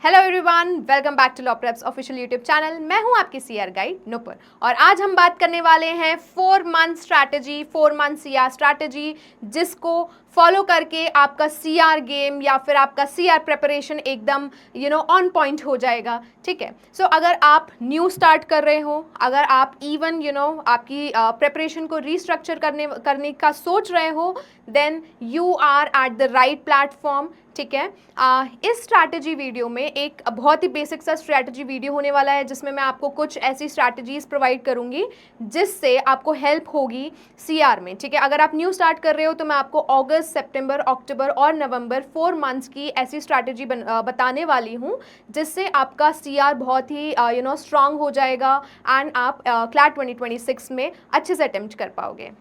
Hello everyone, welcome back to law preps official YouTube channel. मैं हूं आपकी CR guide Nupur और आज हम बात करने वाले हैं 4 month strategy, 4 month CR strategy, जिसको फॉलो करके आपका सीआर गेम या फिर आपका सीआर प्रिपरेशन एकदम ऑन पॉइंट हो जाएगा। ठीक है, सो अगर आप न्यू स्टार्ट कर रहे हो, अगर आप इवन आपकी प्रिपरेशन को रीस्ट्रक्चर करने का सोच रहे हो, then you are at the right platform. ठीक है, इस स्ट्रैटेजी वीडियो में एक बहुत ही बेसिक सा स्ट्रैटेजी वीडियो होने वाला है, जिसमें मैं आपको कुछ ऐसी स्ट्रैटेजीज प्रोवाइड करूंगी जिससे आपको हेल्प होगी सीआर में। ठीक है, अगर आप न्यू स्टार्ट कर रहे हो तो मैं आपको अगस्त, सितंबर, अक्टूबर और नवंबर 4 मंथ्स की ऐसी स्ट्रैटेजी बताने वाली हूँ जिससे आपका सीआर बहुत ही स्ट्रांग हो जाएगा एंड आप क्लैट 2026 में अच्छे से अटेम्प्ट कर पाओगे।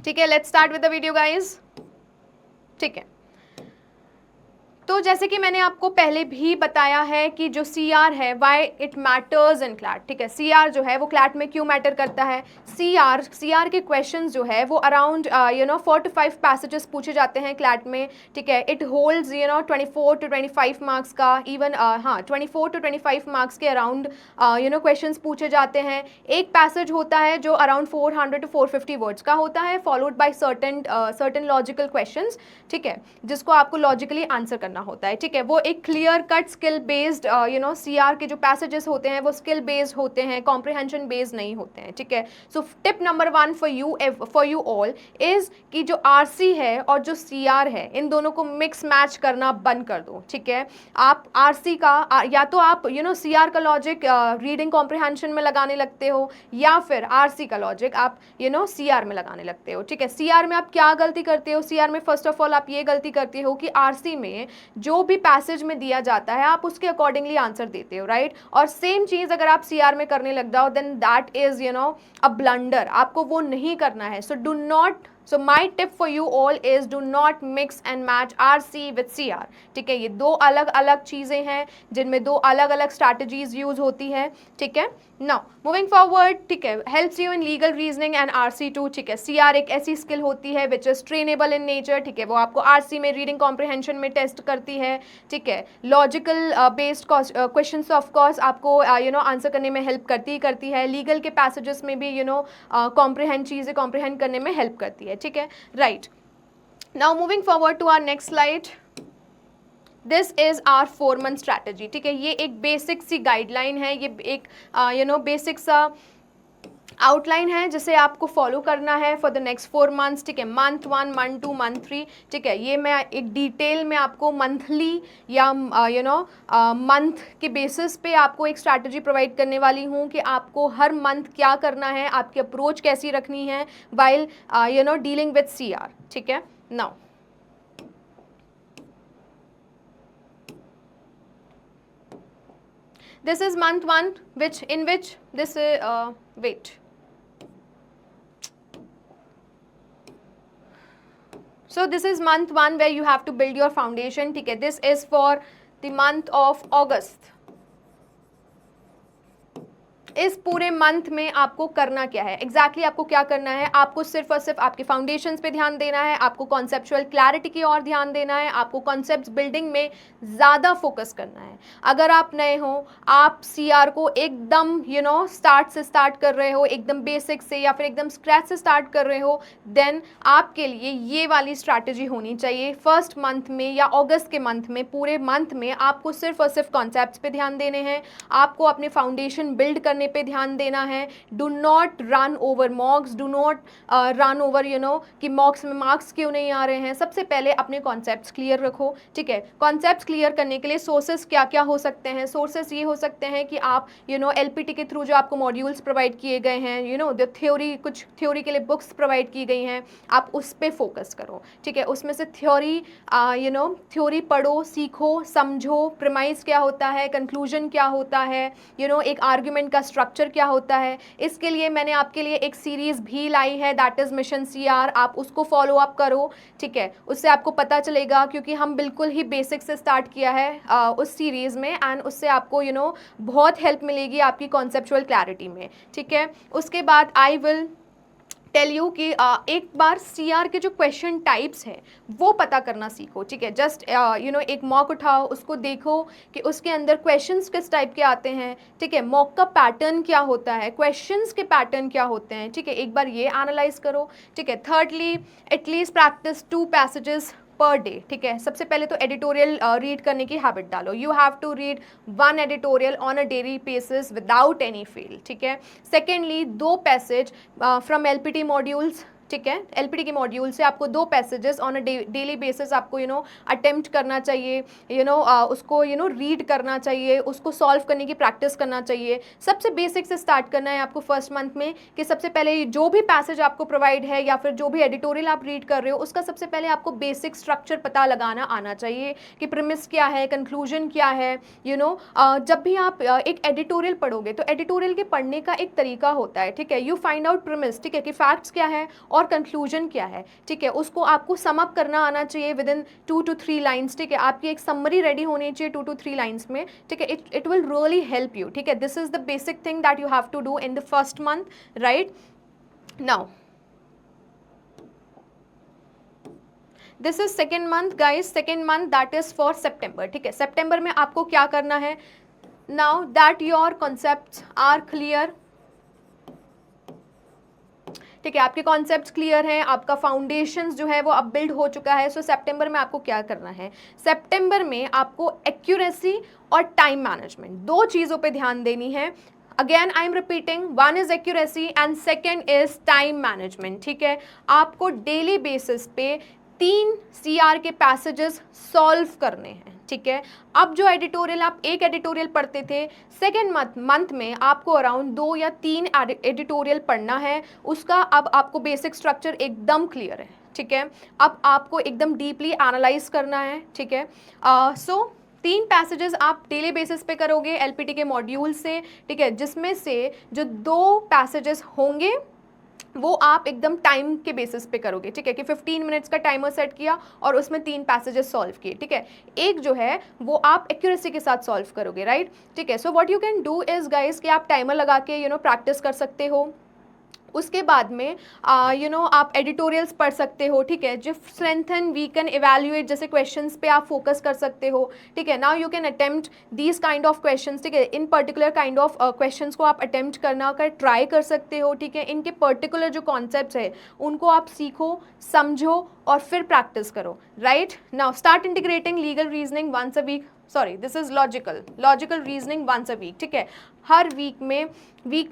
ठीक है, let's start with the video guys. ठीक है, तो जैसे कि मैंने आपको पहले भी बताया है कि जो सीआर है, why it matters in CLAT. ठीक है, सीआर जो है वो क्लैट में क्यों मैटर करता है। सीआर के क्वेश्चंस जो है वो अराउंड 4 to 5 पैसेजेस पूछे जाते हैं क्लैट में। ठीक है, इट होल्ड्स 24 to 25 मार्क्स का, इवन 24 to 25 मार्क्स के अराउंड क्वेश्चंस पूछे जाते हैं। एक पैसेज होता है जो अराउंड 400 to 450 वर्ड्स का होता है, followed by certain logical questions. ठीक है, जिसको आपको लॉजिकली आंसर करना होता है। ठीक है, वो एक clear cut skill based CR के जो पैसेजेस होते हैं वो स्किल बेस्ड होते हैं, कॉम्प्रिहेंशन बेस्ड नहीं होते हैं। ठीक है, so tip number 1 for you all is कि जो आरसी है और जो सीआर है, इन दोनों को मिक्स मैच करना बंद कर दो। ठीक है, आप आरसी का या तो आप सीआर का लॉजिक रीडिंग कॉम्प्रिहेंशन में लगाने लगते हो, या फिर आरसी का लॉजिक आप सीआर में लगाने लगते हो। ठीक है, सीआर में आप क्या गलती करते हो? सीआर में फर्स्ट ऑफ ऑल आप ये गलती करते हो कि आरसी में जो भी पैसेज में दिया जाता है आप उसके अकॉर्डिंगली आंसर देते हो, राइट? और सेम चीज अगर आप सीआर में करने लग जाओ, then that is a blunder. आपको वो नहीं करना है। So do not So my tip for you all is do not mix and match RC with CR. ठीक है, ये दो अलग अलग चीज़ें हैं जिनमें दो अलग अलग स्ट्रैटेजीज यूज होती है। ठीक है, नाउ मूविंग फॉरवर्ड। ठीक है, helps you in legal reasoning and RC2। ठीक है, CR एक ऐसी स्किल होती है which is trainable in nature. ठीक है, वो आपको RC में रीडिंग कॉम्प्रिहेंशन में टेस्ट करती है। ठीक है, logical based questions of course आपको आंसर करने में हेल्प करती है। लीगल के पैसेजेस में भी चीज़ें कॉम्प्रिहेंड करने में हेल्प करती है। ठीक है, right. Now moving forward to our next slide. This is our 4 month strategy. ठीक है, ये एक बेसिक सी गाइडलाइन है, ये एक बेसिक सा आउटलाइन है जिसे आपको फॉलो करना है फॉर द नेक्स्ट 4 मंथ्स। ठीक है, मंथ 1, मंथ 2, मंथ 3। ठीक है, ये मैं एक डिटेल में आपको मंथली या मंथ के बेसिस पे आपको एक स्ट्रैटेजी प्रोवाइड करने वाली हूँ कि आपको हर मंथ क्या करना है, आपकी अप्रोच कैसी रखनी है वाइल डीलिंग विथ सीआर। ठीक है, now this is month 1 in which this wait. So this is month 1 where you have to build your foundation. ठीक है, this is for the month of August. इस पूरे month में आपको करना क्या है, एग्जैक्टली आपको क्या करना है? आपको सिर्फ और सिर्फ आपके फाउंडेशंस पे ध्यान देना है, आपको कॉन्सेप्चुअल क्लैरिटी की ओर ध्यान देना है, आपको कॉन्सेप्ट्स बिल्डिंग में ज़्यादा फोकस करना है। अगर आप नए हो, आप सीआर को एकदम स्टार्ट से स्टार्ट कर रहे हो, एकदम बेसिक से या फिर एकदम स्क्रैच से स्टार्ट कर रहे हो, देन आपके लिए ये वाली स्ट्रैटेजी होनी चाहिए। फर्स्ट मंथ में या अगस्त के मंथ में, पूरे मंथ में आपको सिर्फ और सिर्फ कॉन्सेप्ट्स पे ध्यान देने हैं, आपको अपने फाउंडेशन बिल्ड करने पे ध्यान देना है। Do not run over मॉक्स, do not run over कि मॉक्स में मार्क्स क्यों नहीं आ रहे हैं। सबसे पहले अपने कॉन्सेप्ट्स क्लियर रखो। ठीक है, कॉन्सेप्ट्स क्लियर करने के लिए सोर्सेस क्या क्या हो सकते हैं? सोर्सेस ये हो सकते हैं कि आप एलपीटी के थ्रू जो आपको मॉड्यूल्स प्रोवाइड किए गए हैं, कुछ थ्योरी के लिए बुक्स प्रोवाइड की गई हैं, आप उस पर फोकस करो। ठीक है, उसमें से थ्योरी पढ़ो, सीखो, समझो, प्रीमाइस क्या होता है, कंक्लूजन क्या होता है, एक आर्ग्यूमेंट का स्ट्रक्चर क्या होता है। इसके लिए मैंने आपके लिए एक सीरीज भी लाई है, दैट इज मिशन सीआर। आप उसको फॉलो अप करो। ठीक है, उससे आपको पता चलेगा, क्योंकि हम बिल्कुल ही बेसिक से स्टार्ट किया है उस सीरीज में, एंड उससे आपको बहुत हेल्प मिलेगी आपकी कॉन्सेप्चुअल क्लैरिटी में। ठीक है, उसके बाद आई विल टेल यू कि एक बार सीआर के जो क्वेश्चन टाइप्स हैं वो पता करना सीखो, ठीक है। जस्ट एक मॉक उठाओ, उसको देखो कि उसके अंदर क्वेश्चंस किस टाइप के आते हैं, ठीक है। मॉक का पैटर्न क्या होता है, क्वेश्चंस के पैटर्न क्या होते हैं, ठीक है। एक बार ये एनालाइज करो, ठीक है। Thirdly, at least practice 2 passages per day, ठीक है। सबसे पहले तो एडिटोरियल रीड करने की हैबिट डालो। You have to read 1 editorial on a daily basis without any fail, ठीक है। Secondly, 2 passage from LPT modules, ठीक है। एलपीटी के मॉड्यूल से आपको 2 passages on a daily basis आपको अटेम्प्ट करना चाहिए, उसको रीड करना चाहिए, उसको सॉल्व करने की प्रैक्टिस करना चाहिए। सबसे बेसिक से स्टार्ट करना है आपको फर्स्ट मंथ में, कि सबसे पहले जो भी पैसेज आपको प्रोवाइड है या फिर जो भी एडिटोरियल आप रीड कर रहे हो उसका सबसे पहले आपको बेसिक स्ट्रक्चर पता लगाना आना चाहिए कि प्रीमिस क्या है, कंक्लूजन क्या है। जब भी आप एक एडिटोरियल पढ़ोगे तो एडिटोरियल के पढ़ने का एक तरीका होता है, ठीक है। यू फाइंड आउट प्रीमिस, ठीक है, कि फैक्ट्स क्या है और कंक्लूजन क्या है, ठीक है। उसको आपको सम अप करना आना चाहिए विद इन 2 to 3 लाइन्स, ठीक है। आपकी एक समरी रेडी होनी चाहिए 2 to 3 लाइन्स में, ठीक है। It will really help you, ठीक है। This is the basic thing that you have to do in the first month, right. Now this is second month guys, second month that is for September, ठीक है। September में आपको क्या करना है, now that your concepts are clear, ठीक है। आपके कॉन्सेप्ट्स क्लियर हैं, आपका फाउंडेशंस जो है वो अब बिल्ड हो चुका है। सो सितंबर में आपको क्या करना है, सितंबर में आपको एक्यूरेसी और टाइम मैनेजमेंट 2 चीज़ों पे ध्यान देनी है। Again I am repeating, 1 is accuracy and second is time management, ठीक है। आपको डेली बेसिस पे 3 सीआर के पैसेजेस सॉल्व करने हैं, ठीक है। अब जो एडिटोरियल आप एक एडिटोरियल पढ़ते थे, सेकेंड मंथ में आपको अराउंड 2 या 3 एडिटोरियल पढ़ना है। उसका अब आपको बेसिक स्ट्रक्चर एकदम क्लियर है, ठीक है। अब आपको एकदम डीपली एनालाइज करना है, ठीक है। सो 3 पैसेजेस आप डेली बेसिस पे करोगे एलपीटी के मॉड्यूल से, ठीक है, जिसमें से जो 2 पैसेजेस होंगे वो आप एकदम टाइम के बेसिस पे करोगे, ठीक है, कि 15 मिनट्स का टाइमर सेट किया और उसमें 3 पैसेजेस सॉल्व किए, ठीक है। एक जो है वो आप एक्यूरेसी के साथ सॉल्व करोगे, राइट, ठीक है। So what you can do is guys कि आप टाइमर लगा के प्रैक्टिस कर सकते हो। उसके बाद में आप एडिटोरियल्स पढ़ सकते हो, ठीक है, जो स्ट्रेंथन वीकन इवैल्यूएट जैसे क्वेश्चंस पे आप फोकस कर सकते हो, ठीक है। Now you can attempt these kind of questions, ठीक है। इन पर्टिकुलर काइंड ऑफ क्वेश्चंस को आप अटेम्प्ट करना कर ट्राई कर सकते हो, ठीक है। इनके पर्टिकुलर जो कॉन्सेप्ट्स है उनको आप सीखो, समझो और फिर प्रैक्टिस करो, right. Now start integrating legal reasoning once a week, sorry this is logical reasoning once a week, ठीक है। हर वीक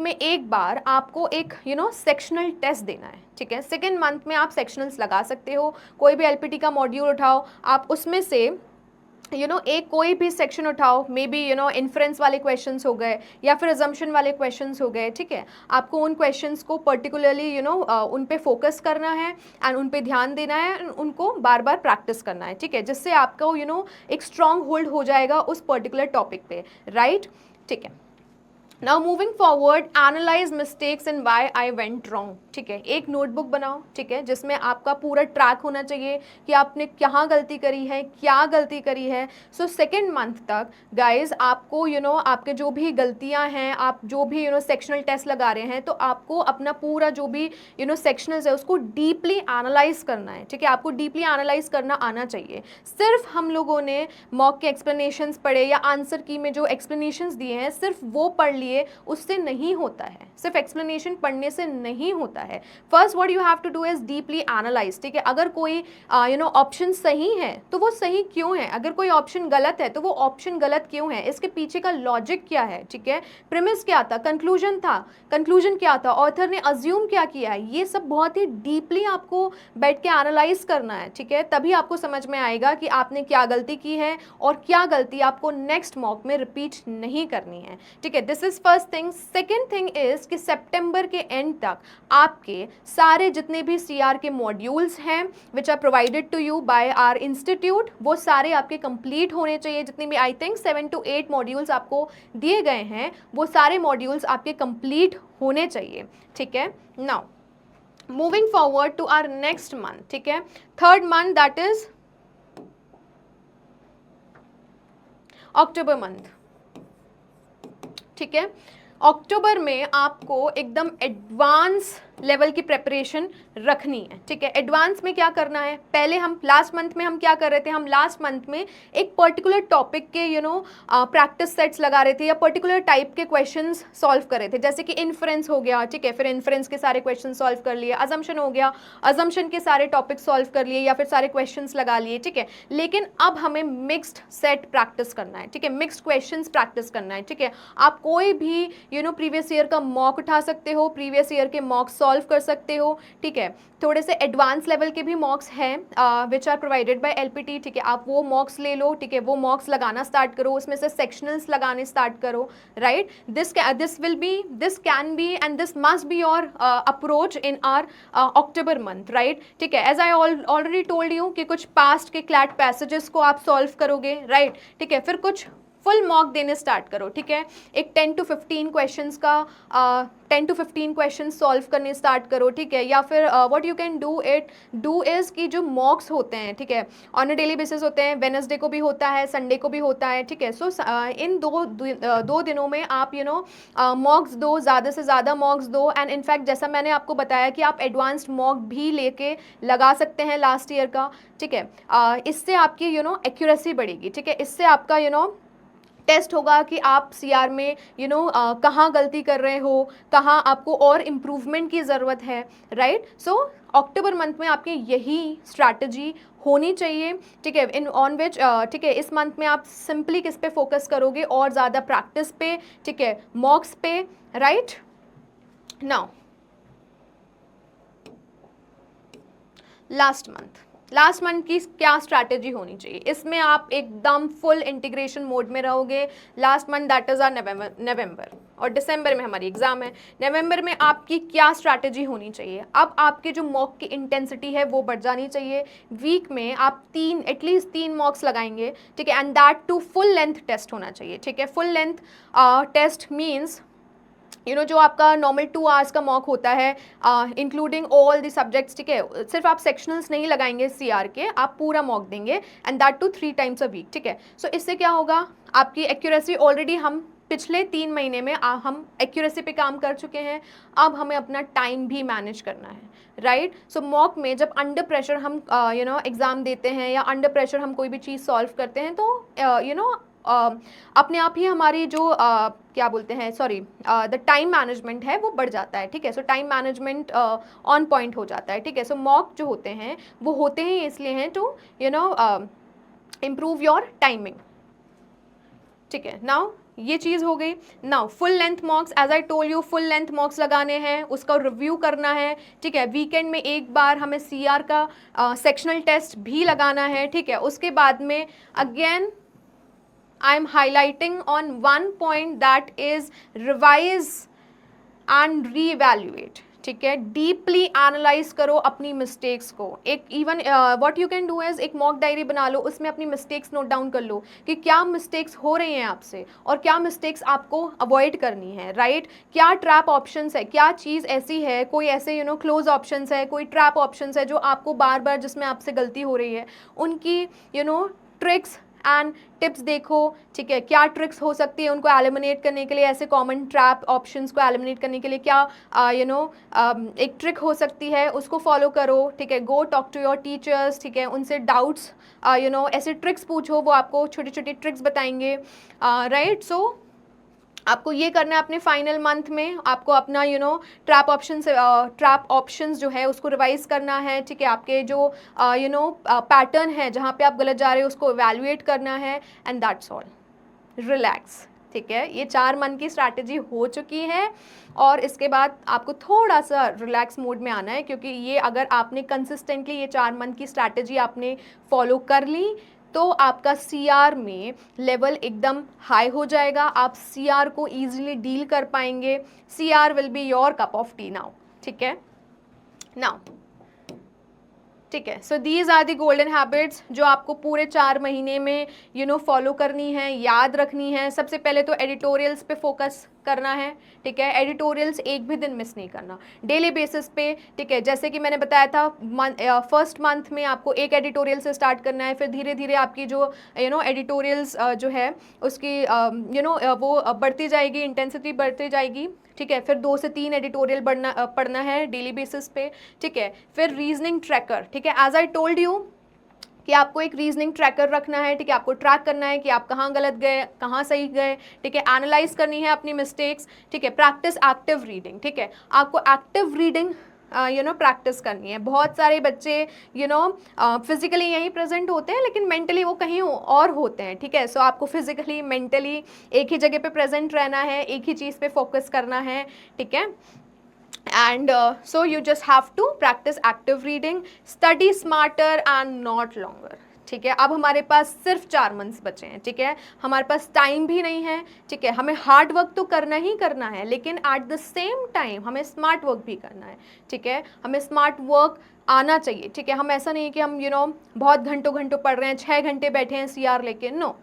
में एक बार आपको एक सेक्शनल टेस्ट देना है, ठीक है। सेकेंड मंथ में आप सेक्शनल्स लगा सकते हो, कोई भी एलपीटी का मॉड्यूल उठाओ, आप उसमें से एक कोई भी सेक्शन उठाओ, मे बी इन्फ्रेंस वाले क्वेश्चंस हो गए या फिर अजम्पशन वाले क्वेश्चंस हो गए, ठीक है। आपको उन क्वेश्चंस को पर्टिकुलरली उन पे फोकस करना है एंड उन पे ध्यान देना है, उनको बार बार प्रैक्टिस करना है, ठीक है, जिससे आपको एक स्ट्रॉन्ग होल्ड हो जाएगा उस पर्टिकुलर टॉपिक पे, राइट, ठीक है। Now moving forward, analyse mistakes and why I went wrong, ठीक है। एक नोटबुक बनाओ, ठीक है, जिसमें आपका पूरा ट्रैक होना चाहिए कि आपने कहाँ गलती करी है, क्या गलती करी है। सो सेकेंड मंथ तक गाइज आपको आपके जो भी गलतियाँ हैं, आप जो भी सेक्शनल टेस्ट लगा रहे हैं, तो आपको अपना पूरा जो भी सेक्शनल्स है उसको डीपली एनालाइज करना है, ठीक है। आपको डीपली एनालाइज करना आना चाहिए। सिर्फ हम लोगों ने मॉक के एक्सप्लेनेशंस पढ़े या आंसर की में जो एक्सप्लेनेशंस दिए हैं सिर्फ वो पढ़ लिए, उससे नहीं होता है। सिर्फ एक्सप्लेनेशन पढ़ने से नहीं होता है। First what you have to do is deeply analyse, ठीक है। अगर कोई ऑप्शन सही है तो वो सही क्यों है, अगर कोई ऑप्शन गलत है तो वो ऑप्शन गलत क्यों है, इसके पीछे का लॉजिक क्या है, ठीक है। प्रीमिस क्या था, कंक्लूजन क्या था, ऑथर ने अज्यूम क्या किया है, ये सब बहुत ही डीपली आपको बैठ के एनालाइज करना है, ठीक है। तभी आपको समझ में आएगा कि आपने क्या गलती की है और क्या गलती आपको नेक्स्ट मॉक में रिपीट नहीं करनी है, ठीक है। This is first thing. Second thing is कि सितंबर के एंड तक आपके सारे जितने भी सीआर के मॉड्यूल्स हैं which are provided to you by our institute, वो सारे आपके कंप्लीट होने चाहिए। जितने भी आई थिंक 7 to 8 मॉड्यूल्स आपको दिए गए हैं वो सारे मॉड्यूल्स आपके कंप्लीट होने चाहिए, ठीक है। Now moving forward to our next month, ठीक है, third month that is October month, ठीक है। अक्टूबर में आपको एकदम एडवांस लेवल की प्रेपरेशन रखनी है, ठीक है। एडवांस में क्या करना है, पहले हम लास्ट मंथ में हम क्या कर रहे थे, हम लास्ट मंथ में एक पर्टिकुलर टॉपिक के प्रैक्टिस सेट्स लगा रहे थे या पर्टिकुलर टाइप के क्वेश्चंस सॉल्व कर रहे थे, जैसे कि इन्फ्रेंस हो गया, ठीक है, फिर इन्फ्रेंस के सारे क्वेश्चन सॉल्व कर लिए, अजम्पशन हो गया, अजम्पशन के सारे टॉपिक सॉल्व कर लिए या फिर सारे क्वेश्चंस लगा लिए, ठीक है। लेकिन अब हमें मिक्स्ड सेट प्रैक्टिस करना है, ठीक है, मिक्स्ड क्वेश्चंस प्रैक्टिस करना है, ठीक है। आप कोई भी प्रीवियस ईयर का मॉक उठा सकते हो, प्रीवियस ईयर के मॉक सॉल्व कर सकते हो, ठीक है। थोड़े से एडवांस लेवल के भी मॉक्स हैं which are provided by LPT, ठीक है, आप वो मॉक्स ले लो, ठीक है, वो मॉक्स लगाना स्टार्ट करो, उसमें से सेक्शनल्स लगाने स्टार्ट करो, right. This can be and this must be your approach in our October month, right, ठीक है। As I already told you कि कुछ पास्ट के क्लैट पैसेजेस को आप सॉल्व करोगे, राइट, ठीक है, फिर कुछ फुल मॉक देने स्टार्ट करो, ठीक है। एक 10 to 15 क्वेश्चंस का 10 to 15 क्वेश्चन सॉल्व करने स्टार्ट करो, ठीक है। या फिर what you can do is कि जो मॉक्स होते हैं, ठीक है, ऑन अ डेली बेसिस होते हैं, वेडनेसडे को भी होता है, संडे को भी होता है, ठीक है। सो इन दो दिनों में आप मॉक्स दो, ज़्यादा से ज़्यादा मॉक्स दो। एंड इनफैक्ट जैसा मैंने आपको बताया कि आप एडवांस्ड मॉक भी लेके लगा सकते हैं लास्ट ईयर का, ठीक है। इससे आपकी एक्यूरेसी बढ़ेगी, ठीक है। इससे आपका टेस्ट होगा कि आप सीआर में कहाँ गलती कर रहे हो, कहाँ आपको और इम्प्रूवमेंट की ज़रूरत है, राइट। सो अक्टूबर मंथ में आपकी यही स्ट्रैटेजी होनी चाहिए, ठीक है, इन ऑन विच, ठीक है, इस मंथ में आप सिंपली किस पे फोकस करोगे, और ज़्यादा प्रैक्टिस पे, ठीक है, मॉक्स पे, राइट। नाउ लास्ट मंथ की क्या स्ट्रैटेजी होनी चाहिए, इसमें आप एकदम फुल इंटीग्रेशन मोड में रहोगे। Last month that is our November, और दिसंबर में हमारी एग्जाम है। नवंबर में आपकी क्या स्ट्रैटेजी होनी चाहिए, अब आपके जो मॉक की इंटेंसिटी है वो बढ़ जानी चाहिए। वीक में आप एटलीस्ट 3 मॉक्स लगाएंगे, ठीक है, and that too full length test होना चाहिए, ठीक है। फुल लेंथ टेस्ट मीन्स जो आपका नॉर्मल 2 आवर्स का मॉक होता है, इंक्लूडिंग ऑल द सब्जेक्ट्स, ठीक है, सिर्फ आप सेक्शनल्स नहीं लगाएंगे सीआर के, आप पूरा मॉक देंगे, and that too 3 times a week, ठीक है। सो इससे क्या होगा, आपकी एक्यूरेसी ऑलरेडी हम पिछले 3 महीने में हम एक्यूरेसी पे काम कर चुके हैं, अब हमें अपना टाइम भी मैनेज करना है, राइट। सो मॉक में जब अंडर प्रेशर हम एग्ज़ाम देते हैं या अंडर प्रेशर हम कोई भी चीज़ सॉल्व करते हैं, तो अपने आप ही हमारी जो क्या बोलते हैं, सॉरी, द टाइम मैनेजमेंट है वो बढ़ जाता है, ठीक है। सो टाइम मैनेजमेंट ऑन पॉइंट हो जाता है, ठीक है। सो मॉक जो होते हैं वो होते ही इसलिए हैं टू इम्प्रूव योर टाइमिंग, ठीक है। नाउ ये चीज़ हो गई। Now full length mocks, as I told you, full length mocks लगाने हैं, उसका रिव्यू करना है, ठीक है। वीकेंड में एक बार हमें सीआर का सेक्शनल टेस्ट भी लगाना है, ठीक है। उसके बाद में again I am highlighting on one point, that is revise and reevaluate, ठीक है। डीपली एनालाइज करो अपनी मिस्टेक्स को। एक even what you can do is एक मॉक डायरी बना लो, उसमें अपनी मिस्टेक्स नोट डाउन कर लो कि क्या मिस्टेक्स हो रही हैं आपसे और क्या मिस्टेक्स आपको अवॉइड करनी है, राइट। क्या ट्रैप ऑप्शंस है, क्या चीज़ ऐसी है, कोई ऐसे क्लोज ऑप्शंस है, कोई ट्रैप ऑप्शंस है जो आपको बार बार जिसमें आपसे गलती हो रही है, उनकी ट्रिक्स एंड टिप्स देखो, ठीक है। क्या ट्रिक्स हो सकती है उनको एलिमिनेट करने के लिए, ऐसे कॉमन ट्रैप ऑप्शंस को एलिमिनेट करने के लिए क्या एक ट्रिक हो सकती है, उसको फॉलो करो, ठीक है। Go talk to your teachers, ठीक है, उनसे डाउट्स ऐसे ट्रिक्स पूछो, वो आपको छोटी छोटी ट्रिक्स बताएंगे, राइट। सो आपको ये करना है अपने फाइनल मंथ में, आपको अपना ट्रैप ऑप्शंस जो है उसको रिवाइज करना है, ठीक है। आपके जो पैटर्न है जहाँ पे आप गलत जा रहे हो उसको इवैल्यूएट करना है, एंड दैट्स ऑल। रिलैक्स, ठीक है। ये 4 मंथ की स्ट्रैटेजी हो चुकी है, और इसके बाद आपको थोड़ा सा रिलैक्स मोड में आना है, क्योंकि ये अगर आपने कंसिस्टेंटली ये 4 मंथ की स्ट्रैटेजी आपने फॉलो कर ली तो आपका सीआर में लेवल एकदम हाई हो जाएगा, आप सीआर को ईजिली डील कर पाएंगे। CR will be your cup of tea now, ठीक है। नाउ ठीक है, so these are the golden habits जो आपको पूरे 4 महीने में फॉलो करनी है, याद रखनी है। सबसे पहले तो एडिटोरियल्स पे फोकस करना है, ठीक है। एडिटोरियल्स एक भी दिन मिस नहीं करना, डेली बेसिस पे, ठीक है। जैसे कि मैंने बताया था फर्स्ट मंथ में आपको एक एडिटोरियल से स्टार्ट करना है, फिर धीरे धीरे आपकी जो एडिटोरियल्स जो है उसकी वो बढ़ती जाएगी, इंटेंसिटी बढ़ती जाएगी, ठीक है, फिर 2 से 3 एडिटोरियल पढ़ना है डेली बेसिस पे, ठीक है, फिर रीजनिंग ट्रैकर, ठीक है, एज आई टोल्ड यू कि आपको एक रीजनिंग ट्रैकर रखना है, ठीक है, आपको ट्रैक करना है कि आप कहाँ गलत गए, कहाँ सही गए, ठीक है, एनालाइज करनी है अपनी मिस्टेक्स, ठीक है, प्रैक्टिस एक्टिव रीडिंग, ठीक है, आपको एक्टिव रीडिंग प्रैक्टिस करनी है। बहुत सारे बच्चे फिजिकली यहीं प्रेजेंट होते हैं लेकिन मेंटली वो कहीं और होते हैं, ठीक है, सो आपको फिजिकली मेंटली एक ही जगह पे प्रेजेंट रहना है, एक ही चीज़ पे फोकस करना है, ठीक है, and so you just have to practice active reading, study smarter and not longer, ठीक है। अब हमारे पास सिर्फ 4 मंथ्स बचे हैं, ठीक है, हमारे पास टाइम भी नहीं है, ठीक है, हमें हार्ड वर्क तो करना ही करना है लेकिन एट द सेम टाइम हमें स्मार्ट वर्क भी करना है, ठीक है, हमें स्मार्ट वर्क आना चाहिए, ठीक है, हम ऐसा नहीं है कि हम बहुत घंटों घंटों पढ़ रहे हैं, 6 घंटे बैठे हैं सीआर लेके, no,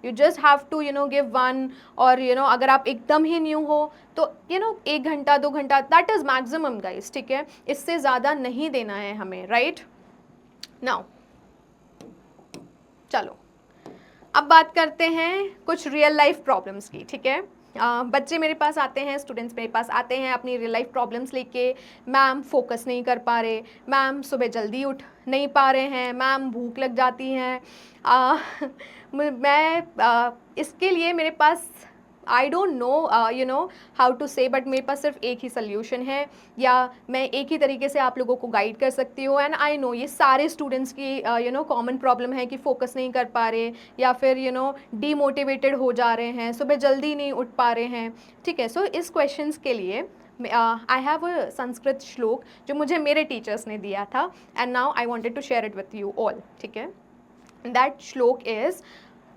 you just have to give one, और अगर आप एकदम ही न्यू हो तो 1 घंटा 2 घंटा, दैट इज़ मैक्सिमम गाइस, ठीक है, इससे ज़्यादा नहीं देना है हमें, राइट। नाउ चलो अब बात करते हैं कुछ रियल लाइफ प्रॉब्लम्स की, ठीक है। बच्चे मेरे पास आते हैं, स्टूडेंट्स मेरे पास आते हैं अपनी रियल लाइफ प्रॉब्लम्स लेके, मैम फोकस नहीं कर पा रहे, मैम सुबह जल्दी उठ नहीं पा रहे हैं, मैम भूख लग जाती है, मैं इसके लिए मेरे पास I don't know how to say, but मेरे पास सिर्फ एक ही सोल्यूशन है, या मैं एक ही तरीके से आप लोगों को गाइड कर सकती हूँ। एंड आई नो ये सारे स्टूडेंट्स की कॉमन प्रॉब्लम है कि फोकस नहीं कर पा रहे, या फिर डीमोटिवेटेड हो जा रहे हैं, सुबह जल्दी नहीं उठ पा रहे हैं, ठीक है। सो इस क्वेश्चंस के लिए आई हैव अ संस्कृत श्लोक जो मुझे मेरे टीचर्स ने दिया था, and now I wanted to share it with you all, ठीक है। दैट श्लोक इज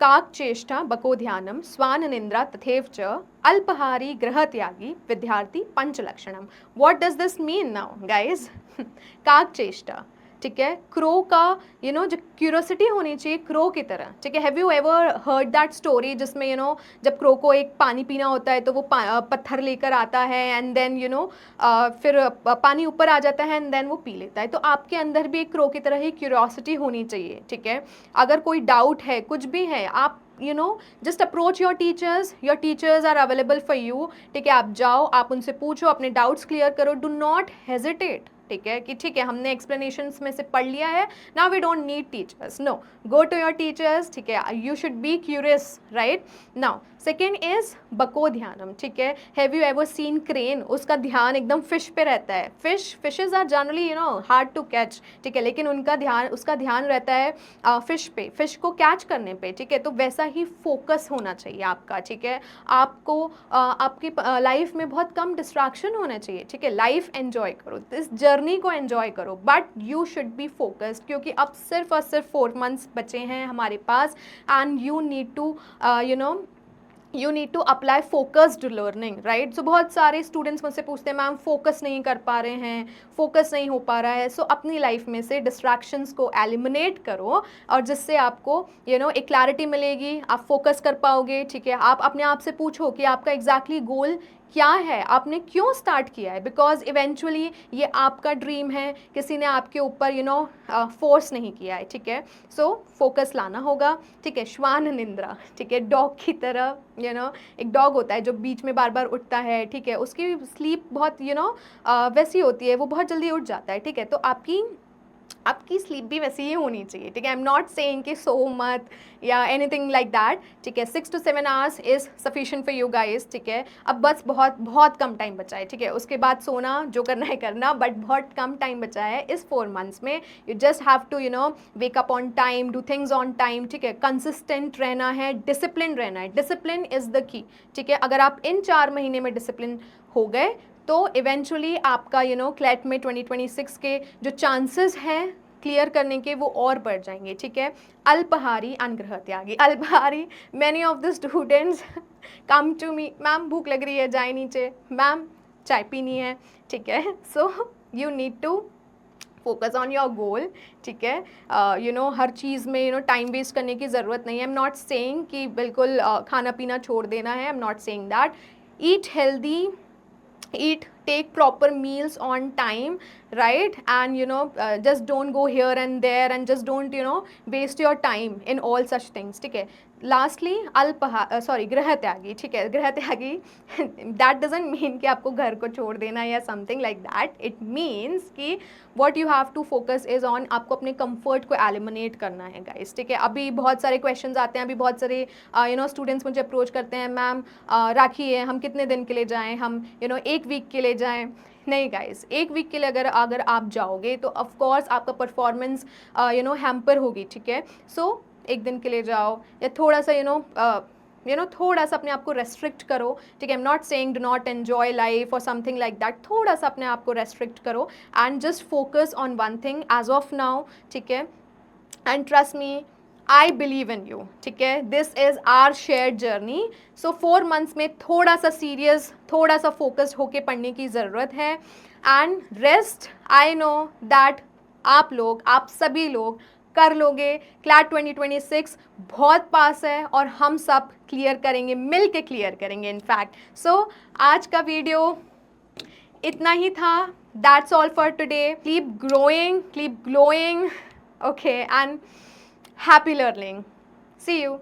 काक चेष्टा बको ध्यानम स्वान निंद्रा तथेव च अल्पहारी ग्रह त्यागी विद्यार्थी पंचलक्षणम। What does this mean now guys? काक चेष्टा, ठीक है, क्रो का जो क्यूरोसिटी होनी चाहिए क्रो की तरह, ठीक है। Have you ever heard that story जिसमें जब क्रो को एक पानी पीना होता है तो वो पत्थर लेकर आता है एंड देन फिर पानी ऊपर आ जाता है एंड देन वो पी लेता है। तो आपके अंदर भी एक क्रो की तरह ही क्यूरोसिटी होनी चाहिए, ठीक है। अगर कोई डाउट है, कुछ भी है, आप just approach your teachers are available for you, ठीक है। आप जाओ, आप उनसे पूछो, अपने डाउट्स क्लियर करो, डू नॉट हेजिटेट, ठीक है, कि ठीक है हमने एक्सप्लेनेशंस में से पढ़ लिया है, now we don't need teachers, no, go to your teachers, ठीक है, you should be curious, right. Now second is बको ध्यानम, ठीक है। Have you ever seen crane? उसका ध्यान एकदम फिश पे रहता है, fishes are generally hard to catch, ठीक है, लेकिन उसका ध्यान रहता है फिश पे, फिश को कैच करने पे, ठीक है। तो वैसा ही फोकस होना चाहिए आपका, ठीक है। आपको आपकी लाइफ में बहुत कम डिस्ट्रैक्शन होना चाहिए, ठीक है। लाइफ एंजॉय करो, इस जर्नी को एंजॉय करो, but you should be focused, क्योंकि अब सिर्फ और सिर्फ 4 मंथ्स बचे हैं हमारे पास, and you need to apply focused learning, right. So बहुत सारे स्टूडेंट्स मुझसे पूछते हैं मैम फोकस नहीं कर पा रहे हैं, फोकस नहीं हो पा रहा है। सो अपनी लाइफ में से डिस्ट्रैक्शंस को एलिमिनेट करो, और जिससे आपको एक क्लैरिटी मिलेगी, आप फोकस कर पाओगे, ठीक है। आप अपने आप से पूछो कि आपका एग्जैक्टली गोल क्या है, आपने क्यों स्टार्ट किया है, बिकॉज इवेंचुअली ये आपका ड्रीम है, किसी ने आपके ऊपर फोर्स नहीं किया है, ठीक है। सो फोकस लाना होगा, ठीक है। श्वान निंद्रा, ठीक है, डॉग की तरह, एक डॉग होता है जो बीच में बार बार उठता है, ठीक है, उसकी स्लीप बहुत वैसी होती है, वो बहुत जल्दी उठ जाता है, ठीक है। तो आपकी स्लीप भी वैसी ही होनी चाहिए, ठीक है। आई एम नॉट सेइंग कि सो मत या एनीथिंग लाइक दैट, ठीक है। 6 to 7 hours is sufficient for you guys, ठीक है। अब बस बहुत बहुत कम टाइम बचा है, ठीक है, उसके बाद सोना, जो करना है करना, बट बहुत कम टाइम बचा है इस 4 मंथ्स में। You just have to wake up on time, do things on time, ठीक है। कंसिस्टेंट रहना है, डिसिप्लिन रहना है, डिसिप्लिन इज़ द की, ठीक है। अगर आप इन 4 महीने में डिसिप्लिन हो गए तो इवेंचुअली आपका क्लैट में 2026 के जो चांसेस हैं क्लियर करने के वो और बढ़ जाएंगे, ठीक है। अल्पहारी अनुग्रह त्यागी, अल्पहारी, many of the students come to me, ma'am भूख लग रही है, जाए नीचे, मैम चाय पीनी है, ठीक है। So you need to focus on your goal, ठीक है। हर चीज़ में टाइम वेस्ट करने की ज़रूरत नहीं है। आई एम नॉट सेइंग कि बिल्कुल खाना पीना छोड़ देना है, I am not saying that. Eat healthy, take proper meals on time, right, and just don't go here and there, and just don't waste your time in all such things, ठीक है। Lastly गृह त्यागी, ठीक है, गृह त्यागी that doesn't mean कि आपको घर को छोड़ देना या something like that. It means कि what you have to focus is on, आपको अपने कंफर्ट को एलिमिनेट करना है गाइस, ठीक है. अभी बहुत सारे क्वेश्चंस आते हैं, अभी बहुत सारे स्टूडेंट्स मुझे अप्रोच करते हैं, मैम राखी है, हम कितने दिन के लिए जाएँ, हम एक वीक के लिए जाएँ. नहीं गाइस, एक वीक के लिए अगर आप जाओगे तो ऑफ कोर्स आपका परफॉर्मेंस हैम्पर होगी, ठीक है. सो एक दिन के लिए जाओ या थोड़ा सा थोड़ा सा अपने आप को रेस्ट्रिक्ट करो, ठीक है. I am not saying do not enjoy life और समथिंग लाइक दैट. थोड़ा सा अपने आप को रेस्ट्रिक्ट करो and just focus on one thing as of now, ठीक है. And trust me, I believe in you, ठीक है. This is our shared journey. So 4 months में थोड़ा सा सीरियस, थोड़ा सा फोकस्ड होके पढ़ने की ज़रूरत है. And rest, I know that आप सभी लोग कर लोगे. क्लैट 2026 बहुत पास है और हम सब क्लियर करेंगे, मिल के क्लियर करेंगे इनफैक्ट. सो आज का वीडियो इतना ही था. That's all for today. Keep growing, keep glowing, okay, and happy learning. See you.